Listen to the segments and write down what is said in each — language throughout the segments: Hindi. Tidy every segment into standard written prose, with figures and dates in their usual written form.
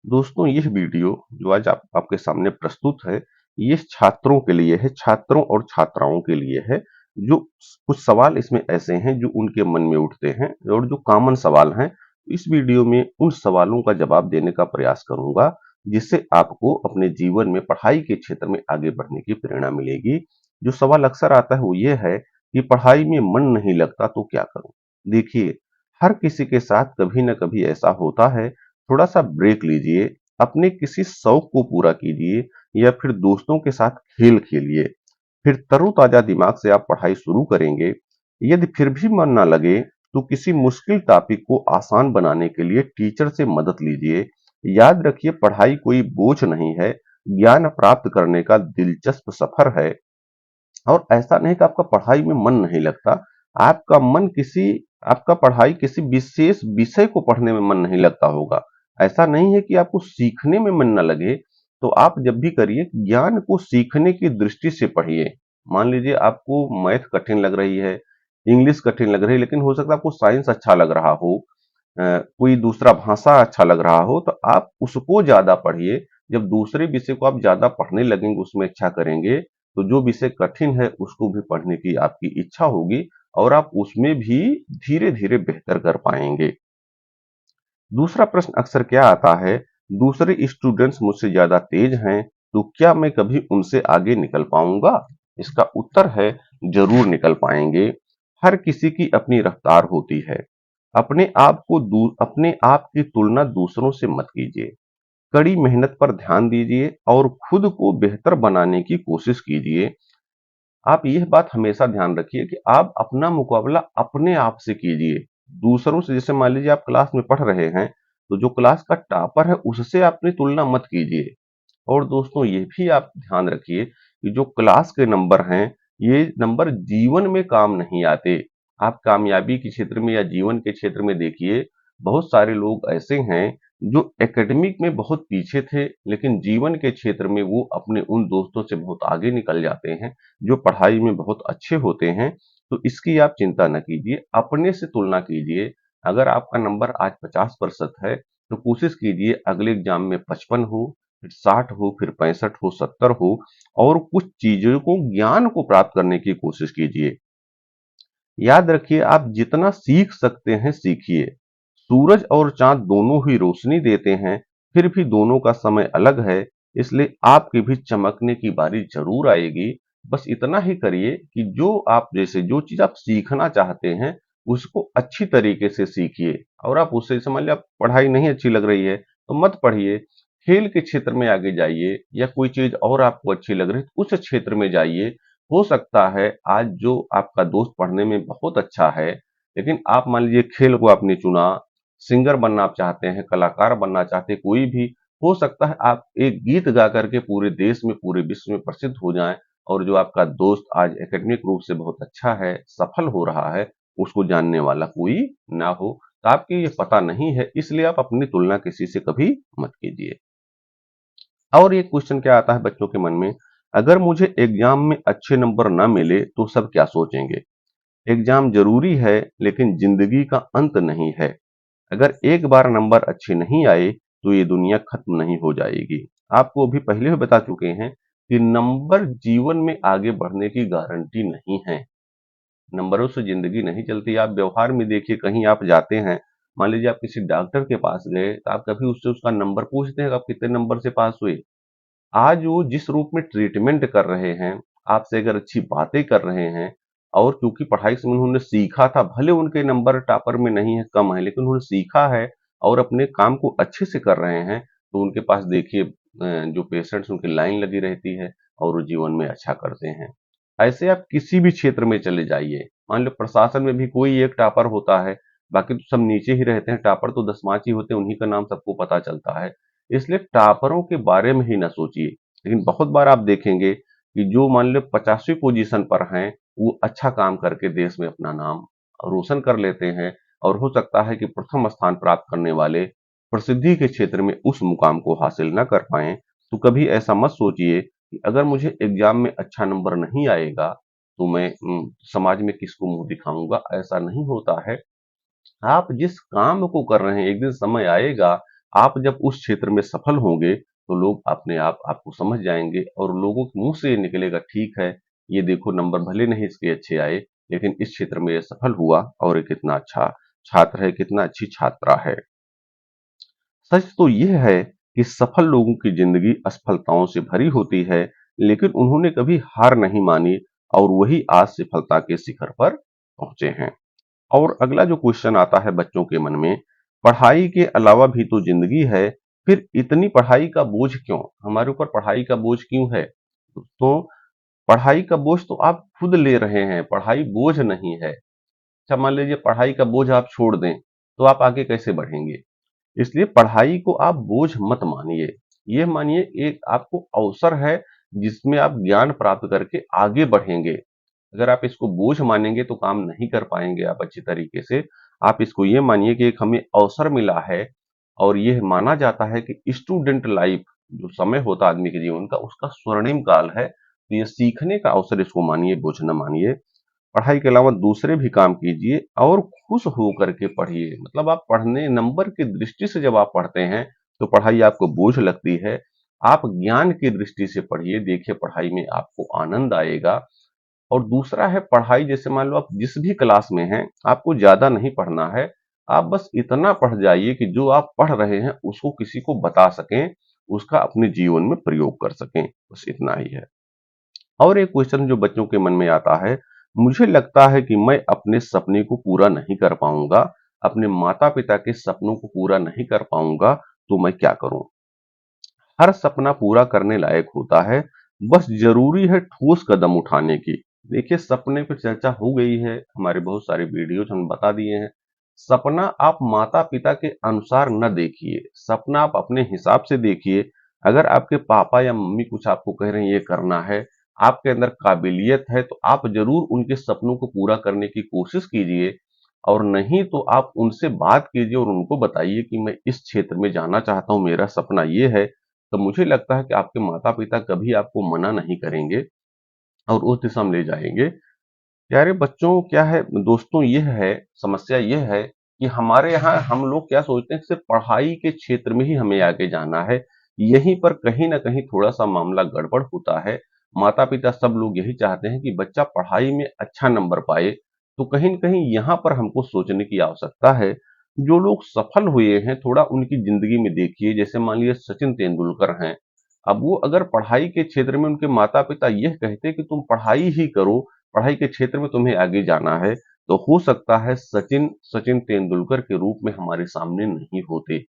दोस्तों, यह वीडियो जो आज आपके सामने प्रस्तुत है, ये छात्रों के लिए है, छात्रों और छात्राओं के लिए है। जो कुछ सवाल इसमें ऐसे हैं जो उनके मन में उठते हैं और जो कॉमन सवाल हैं, इस वीडियो में उन सवालों का जवाब देने का प्रयास करूंगा, जिससे आपको अपने जीवन में पढ़ाई के क्षेत्र में आगे बढ़ने की प्रेरणा मिलेगी। जो सवाल अक्सर आता है वो ये है कि पढ़ाई में मन नहीं लगता तो क्या करूं? देखिए, हर किसी के साथ कभी न कभी ऐसा होता है। थोड़ा सा ब्रेक लीजिए, अपने किसी शौक को पूरा कीजिए या फिर दोस्तों के साथ खेल खेलिए। फिर तरोताजा दिमाग से आप पढ़ाई शुरू करेंगे। यदि फिर भी मन ना लगे तो किसी मुश्किल टॉपिक को आसान बनाने के लिए टीचर से मदद लीजिए। याद रखिए, पढ़ाई कोई बोझ नहीं है, ज्ञान प्राप्त करने का दिलचस्प सफर है। और ऐसा नहीं कि आपका पढ़ाई में मन नहीं लगता, आपका मन किसी आपका पढ़ाई किसी विशेष विषय को पढ़ने में मन नहीं लगता होगा। ऐसा नहीं है कि आपको सीखने में मन ना लगे, तो आप जब भी करिए ज्ञान को सीखने की दृष्टि से पढ़िए। मान लीजिए आपको मैथ कठिन लग रही है, इंग्लिश कठिन लग रही है, लेकिन हो सकता है आपको साइंस अच्छा लग रहा हो, कोई दूसरा भाषा अच्छा लग रहा हो, तो आप उसको ज्यादा पढ़िए। जब दूसरे विषय को आप ज्यादा पढ़ने लगेंगे, उसमें इच्छा करेंगे, तो जो विषय कठिन है उसको भी पढ़ने की आपकी इच्छा होगी और आप उसमें भी धीरे धीरे बेहतर कर पाएंगे। दूसरा प्रश्न अक्सर क्या आता है, दूसरे स्टूडेंट्स मुझसे ज्यादा तेज हैं, तो क्या मैं कभी उनसे आगे निकल पाऊंगा? इसका उत्तर है, जरूर निकल पाएंगे। हर किसी की अपनी रफ्तार होती है। अपने आप की तुलना दूसरों से मत कीजिए। कड़ी मेहनत पर ध्यान दीजिए और खुद को बेहतर बनाने की कोशिश कीजिए। आप यह बात हमेशा ध्यान रखिए कि आप अपना मुकाबला अपने आप से कीजिए, दूसरों से। जैसे मान लीजिए आप क्लास में पढ़ रहे हैं, तो जो क्लास का टॉपर है उससे अपनी तुलना मत कीजिए। और दोस्तों, ये भी आप ध्यान रखिए कि जो क्लास के नंबर हैं, ये नंबर जीवन में काम नहीं आते। आप कामयाबी के क्षेत्र में या जीवन के क्षेत्र में देखिए, बहुत सारे लोग ऐसे हैं जो एकेडमिक में बहुत पीछे थे, लेकिन जीवन के क्षेत्र में वो अपने उन दोस्तों से बहुत आगे निकल जाते हैं जो पढ़ाई में बहुत अच्छे होते हैं। तो इसकी आप चिंता न कीजिए, अपने से तुलना कीजिए। अगर आपका नंबर आज 50% है, तो कोशिश कीजिए अगले एग्जाम में 55 हो, फिर 60 हो, फिर 65 हो, 70 हो। और कुछ चीजों को, ज्ञान को प्राप्त करने की कोशिश कीजिए। याद रखिए, आप जितना सीख सकते हैं सीखिए। सूरज और चांद दोनों ही रोशनी देते हैं, फिर भी दोनों का समय अलग है। इसलिए आपकी भी चमकने की बारी जरूर आएगी। बस इतना ही करिए कि जो चीज आप सीखना चाहते हैं, उसको अच्छी तरीके से सीखिए। और आप उससे समझ लिया, आप पढ़ाई नहीं अच्छी लग रही है तो मत पढ़िए, खेल के क्षेत्र में आगे जाइए, या कोई चीज और आपको अच्छी लग रही है तो उस क्षेत्र में जाइए। हो सकता है आज जो आपका दोस्त पढ़ने में बहुत अच्छा है, लेकिन आप मान लीजिए खेल को आपने चुना, सिंगर बनना आप चाहते हैं, कलाकार बनना चाहते हैं, कोई भी हो सकता है आप एक गीत गा करके पूरे देश में, पूरे विश्व में प्रसिद्ध हो जाएं। और जो आपका दोस्त आज एकेडमिक रूप से बहुत अच्छा है, सफल हो रहा है, उसको जानने वाला कोई ना हो। तो आपके ये पता नहीं है, इसलिए आप अपनी तुलना किसी से कभी मत कीजिए। और ये क्वेश्चन क्या आता है बच्चों के मन में, अगर मुझे एग्जाम में अच्छे नंबर ना मिले तो सब क्या सोचेंगे? एग्जाम जरूरी है, लेकिन जिंदगी का अंत नहीं है। अगर एक बार नंबर अच्छे नहीं आए तो ये दुनिया खत्म नहीं हो जाएगी। आपको अभी पहले भी बता चुके हैं कि नंबर जीवन में आगे बढ़ने की गारंटी नहीं है। नंबरों से जिंदगी नहीं चलती। आप व्यवहार में देखिए, कहीं आप जाते हैं, मान लीजिए आप किसी डॉक्टर के पास गए, तो आप कभी उससे उसका नंबर पूछते हैं कि आप कितने नंबर से पास हुए? आज वो जिस रूप में ट्रीटमेंट कर रहे हैं, आपसे अगर अच्छी बातें कर रहे हैं, और क्योंकि पढ़ाई से उन्होंने सीखा था, भले उनके नंबर टॉपर में नहीं है, कम है, लेकिन उन्होंने सीखा है और अपने काम को अच्छे से कर रहे हैं, तो उनके पास देखिए जो पेशेंट्स, उनकी लाइन लगी रहती है और वो जीवन में अच्छा करते हैं। ऐसे आप किसी भी क्षेत्र में चले जाइए, मान लो प्रशासन में भी कोई एक टॉपर होता है, बाकी तो सब नीचे ही रहते हैं। टॉपर तो 10 ही होते हैं, उन्हीं का नाम सबको पता चलता है। इसलिए टॉपरों के बारे में ही ना सोचिए। लेकिन बहुत बार आप देखेंगे कि जो मान लो 50वीं पोजीशन पर हैं, वो अच्छा काम करके देश में अपना नाम रोशन कर लेते हैं। और हो सकता है कि प्रथम स्थान प्राप्त करने वाले प्रसिद्धि के क्षेत्र में उस मुकाम को हासिल न कर पाए। तो कभी ऐसा मत सोचिए कि अगर मुझे एग्जाम में अच्छा नंबर नहीं आएगा तो मैं समाज में किसको मुंह दिखाऊंगा। ऐसा नहीं होता है। आप जिस काम को कर रहे हैं, एक दिन समय आएगा आप जब उस क्षेत्र में सफल होंगे, तो लोग अपने आप आपको समझ जाएँगे और लोगों के मुँह से ये निकलेगा, ठीक है, ये देखो नंबर भले नहीं इसके अच्छे आए, लेकिन इस क्षेत्र में ये सफल हुआ और ये कितना अच्छा छात्र है, कितना अच्छी छात्रा है। सच तो यह है कि सफल लोगों की जिंदगी असफलताओं से भरी होती है, लेकिन उन्होंने कभी हार नहीं मानी और वही आज सफलता के शिखर पर पहुंचे हैं। और अगला जो क्वेश्चन आता है बच्चों के मन में, पढ़ाई के अलावा भी तो जिंदगी है, फिर इतनी पढ़ाई का बोझ क्यों? हमारे ऊपर पढ़ाई का बोझ क्यों है? तो पढ़ाई का बोझ तो आप खुद ले रहे हैं, पढ़ाई बोझ नहीं है। अच्छा, मान लीजिए पढ़ाई का बोझ आप छोड़ दें, तो आप आगे कैसे बढ़ेंगे? इसलिए पढ़ाई को आप बोझ मत मानिए। ये मानिए एक आपको अवसर है जिसमें आप ज्ञान प्राप्त करके आगे बढ़ेंगे। अगर आप इसको बोझ मानेंगे तो काम नहीं कर पाएंगे आप अच्छी तरीके से। आप इसको ये मानिए कि एक हमें अवसर मिला है और ये माना जाता है कि स्टूडेंट लाइफ जो समय होता है आदमी के जीवन का, उसका स्वर्णिम काल है। तो ये सीखने का अवसर इसको मानिए, बोझ न मानिए। पढ़ाई के अलावा दूसरे भी काम कीजिए और खुश होकर के पढ़िए। मतलब आप पढ़ने नंबर की दृष्टि से जब आप पढ़ते हैं, तो पढ़ाई आपको बोझ लगती है। आप ज्ञान की दृष्टि से पढ़िए, देखिए पढ़ाई में आपको आनंद आएगा। और दूसरा है पढ़ाई, जैसे मान लो आप जिस भी क्लास में हैं, आपको ज़्यादा नहीं पढ़ना है। आप बस इतना पढ़ जाइए कि जो आप पढ़ रहे हैं उसको किसी को बता सकें, उसका अपने जीवन में प्रयोग कर सकें, बस इतना ही है। और एक क्वेश्चन जो बच्चों के मन में आता है, मुझे लगता है कि मैं अपने सपने को पूरा नहीं कर पाऊंगा, अपने माता-पिता के सपनों को पूरा नहीं कर पाऊंगा, तो मैं क्या करूं? हर सपना पूरा करने लायक होता है, बस जरूरी है ठोस कदम उठाने की। देखिए सपने पे चर्चा हो गई है, हमारे बहुत सारे वीडियोज हम बता दिए हैं। सपना आप माता पिता के अनुसार न देखिए, सपना आप अपने हिसाब से देखिए। अगर आपके पापा या मम्मी कुछ आपको कह रहे हैं ये करना है, आपके अंदर काबिलियत है, तो आप जरूर उनके सपनों को पूरा करने की कोशिश कीजिए। और नहीं तो आप उनसे बात कीजिए और उनको बताइए कि मैं इस क्षेत्र में जाना चाहता हूँ, मेरा सपना ये है। तो मुझे लगता है कि आपके माता-पिता कभी आपको मना नहीं करेंगे और उस दिशा में ले जाएँगे। प्यारे बच्चों, क्या है दोस्तों, यह है, समस्या यह है कि हमारे यहाँ हम लोग क्या सोचते हैं कि सिर्फ पढ़ाई के क्षेत्र में ही हमें आगे जाना है। यहीं पर कहीं न कहीं थोड़ा-सा मामला गड़बड़ होता है। माता-पिता सब लोग यही चाहते हैं कि बच्चा पढ़ाई में अच्छा नंबर पाए, तो कहीं न कहीं यहाँ पर हमको सोचने की आवश्यकता है। जो लोग सफल हुए हैं, थोड़ा उनकी ज़िंदगी में देखिए, जैसे मान लीजिए सचिन तेंदुलकर हैं। अब वो अगर पढ़ाई के क्षेत्र में उनके माता-पिता यह कहते कि तुम पढ़ाई ही करो, पढ़ाई के क्षेत्र में तुम्हें आगे जाना है, तो हो सकता है सचिन सचिन तेंदुलकर के रूप में हमारे सामने नहीं होते।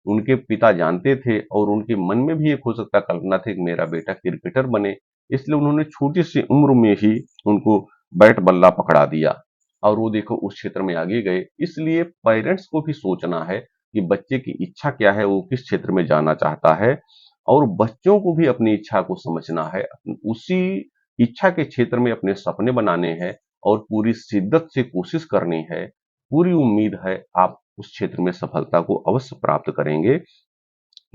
उनके पिता जानते थे और उनके मन में भी एक हो सकता कल्पना थी कि मेरा बेटा क्रिकेटर बने, इसलिए उन्होंने छोटी सी उम्र में ही उनको बैट बल्ला पकड़ा दिया और वो देखो उस क्षेत्र में आगे गए। इसलिए पेरेंट्स को भी सोचना है कि बच्चे की इच्छा क्या है, वो किस क्षेत्र में जाना चाहता है, और बच्चों को भी अपनी इच्छा को समझना है, उसी इच्छा के क्षेत्र में अपने सपने बनाने हैं और पूरी शिद्दत से कोशिश करनी है। पूरी उम्मीद है आप उस क्षेत्र में सफलता को अवश्य प्राप्त करेंगे।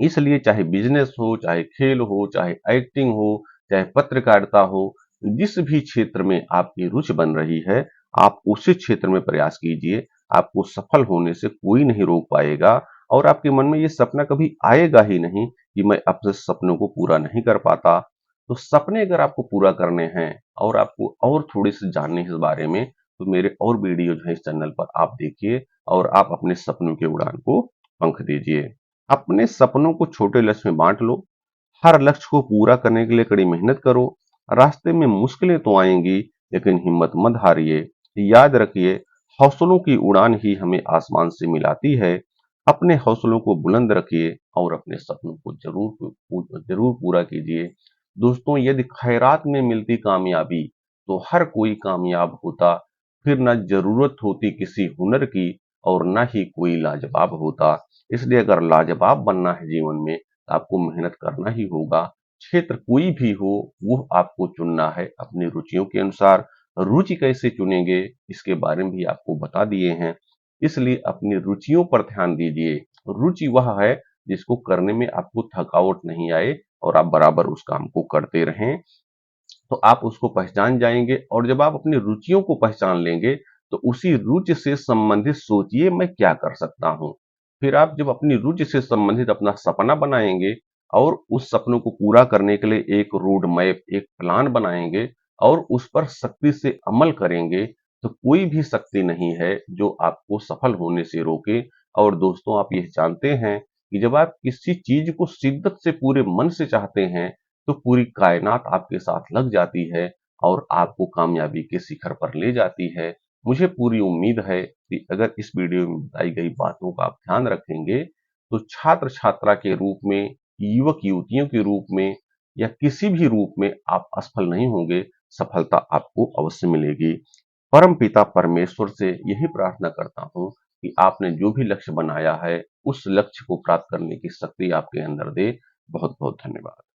इसलिए चाहे बिजनेस हो, चाहे खेल हो, चाहे एक्टिंग हो, चाहे पत्रकारिता हो, जिस भी क्षेत्र में आपकी रुचि बन रही है, आप उसी क्षेत्र में प्रयास कीजिए। आपको सफल होने से कोई नहीं रोक पाएगा और आपके मन में ये सपना कभी आएगा ही नहीं कि मैं अपने सपनों को पूरा नहीं कर पाता। तो सपने अगर आपको पूरा करने हैं और आपको और थोड़ी-सी जानने हैं इस बारे में, तो मेरे और वीडियोज़ हैं इस चैनल पर, आप देखिए और आप अपने सपनों की उड़ान को पंख दीजिए। अपने सपनों को छोटे लक्ष्य में बांट लो। हर लक्ष्य को पूरा करने के लिए कड़ी मेहनत करो। रास्ते में मुश्किलें तो आएंगी, लेकिन हिम्मत मत हारिए। याद रखिए, हौसलों की उड़ान ही हमें आसमान से मिलाती है। अपने हौसलों को बुलंद रखिए और अपने सपनों को जरूर पूरा कीजिए। दोस्तों, यदि खैरात में मिलती कामयाबी, तो हर कोई कामयाब होता। फिर न जरूरत होती किसी हुनर की और न ही कोई लाजवाब होता। इसलिए अगर लाजवाब बनना है जीवन में, तो आपको मेहनत करना ही होगा। क्षेत्र कोई भी हो, वो आपको चुनना है अपनी रुचियों के अनुसार। रुचि कैसे चुनेंगे, इसके बारे में भी आपको बता दिए हैं। इसलिए अपनी रुचियों पर ध्यान दीजिए। रुचि वह है जिसको करने में आपको थकावट नहीं आए और आप बराबर उस काम को करते रहें। तो आप उसको पहचान जाएंगे और जब आप अपनी रुचियों को पहचान लेंगे, तो उसी रुचि से संबंधित सोचिए मैं क्या कर सकता हूँ। फिर आप जब अपनी रुचि से संबंधित अपना सपना बनाएँगे और उस सपनों को पूरा करने के लिए एक रोड मैप, एक प्लान बनाएँगे और उस पर सख्ती से अमल करेंगे, तो कोई भी शक्ति नहीं है जो आपको सफल होने से रोके। और दोस्तों, आप ये जानते हैं कि जब आप किसी चीज़ को शिद्दत से पूरे मन से चाहते हैं, तो पूरी कायनात आपके साथ लग जाती है और आपको कामयाबी के शिखर पर ले जाती है। मुझे पूरी उम्मीद है कि अगर इस वीडियो में बताई गई बातों का आप ध्यान रखेंगे, तो छात्र-छात्रा के रूप में, युवक-युवतियों के रूप में या किसी भी रूप में आप असफल नहीं होंगे, सफलता आपको अवश्य मिलेगी। परमपिता परमेश्वर से यही प्रार्थना करता हूँ कि आपने जो भी लक्ष्य बनाया है, उस लक्ष्य को प्राप्त करने की शक्ति आपके अंदर दे। बहुत-बहुत धन्यवाद।